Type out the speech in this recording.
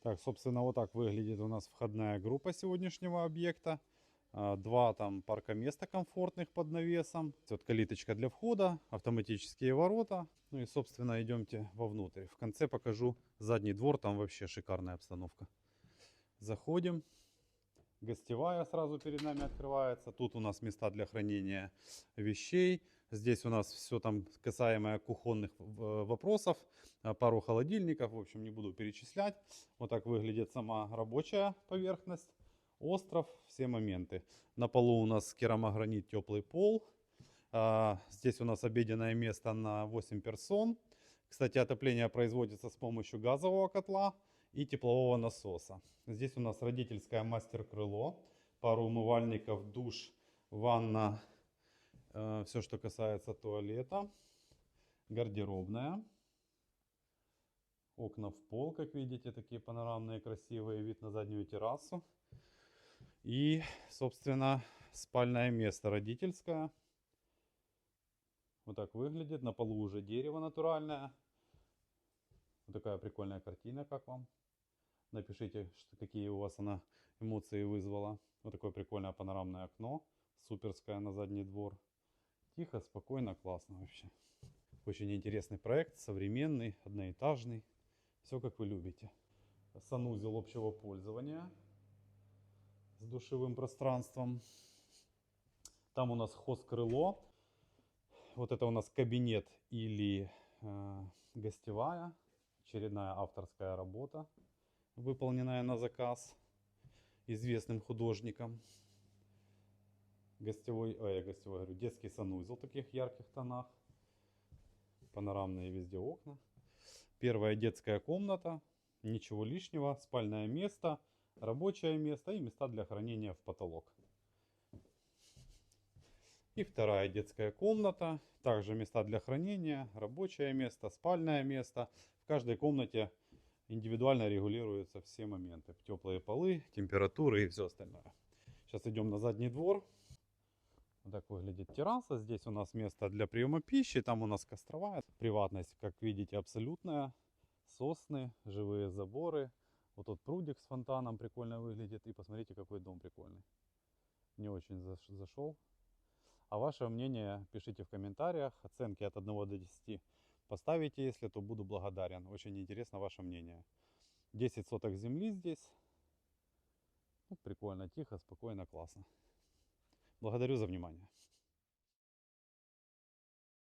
Так, собственно, вот так выглядит у нас входная группа сегодняшнего объекта. Два там паркоместа комфортных под навесом. Вот калиточка для входа, автоматические ворота. Ну и, собственно, идемте вовнутрь. В конце покажу задний двор, там вообще шикарная обстановка. Заходим. Гостевая сразу перед нами открывается. Тут у нас места для хранения вещей. Здесь у нас все там касаемое кухонных вопросов. Пару холодильников, в общем, не буду перечислять. Вот так выглядит сама рабочая поверхность. Остров, все моменты. На полу у нас керамогранит, теплый пол. Здесь у нас обеденное место на 8 персон. Кстати, отопление производится с помощью газового котла и теплового насоса. Здесь у нас родительское мастер-крыло, пару умывальников, душ, ванна, все, что касается туалета, гардеробная, окна в пол, как видите, такие панорамные, красивые, вид на заднюю террасу. И, собственно, спальное место родительское. Вот так выглядит. На полу уже дерево натуральное. Вот такая прикольная картина, как вам? Напишите, какие у вас она эмоции вызвала. Вот такое прикольное панорамное окно. Суперское на задний двор. Тихо, спокойно, классно вообще. Очень интересный проект, современный, одноэтажный. Все как вы любите. Санузел общего пользования с душевым пространством. Там у нас хозкрыло. Вот это у нас кабинет или гостевая. Очередная авторская работа, выполненная на заказ известным художником. Гостевой, детский санузел в таких ярких тонах. Панорамные везде окна. Первая детская комната. Ничего лишнего. Спальное место, рабочее место и места для хранения в потолок. И вторая детская комната. Также места для хранения, рабочее место, спальное место. В каждой комнате индивидуально регулируются все моменты. Теплые полы, температуры и все остальное. Сейчас идем на задний двор. Вот так выглядит терраса. Здесь у нас место для приема пищи. Там у нас костровая. Приватность, как видите, абсолютная. Сосны, живые заборы. Вот тут прудик с фонтаном прикольно выглядит. И посмотрите, какой дом прикольный. Не очень зашел. А ваше мнение пишите в комментариях. Оценки от 1 до 10 поставите, если, то буду благодарен. Очень интересно ваше мнение. 10 соток земли здесь. Ну, прикольно, тихо, спокойно, классно. Благодарю за внимание.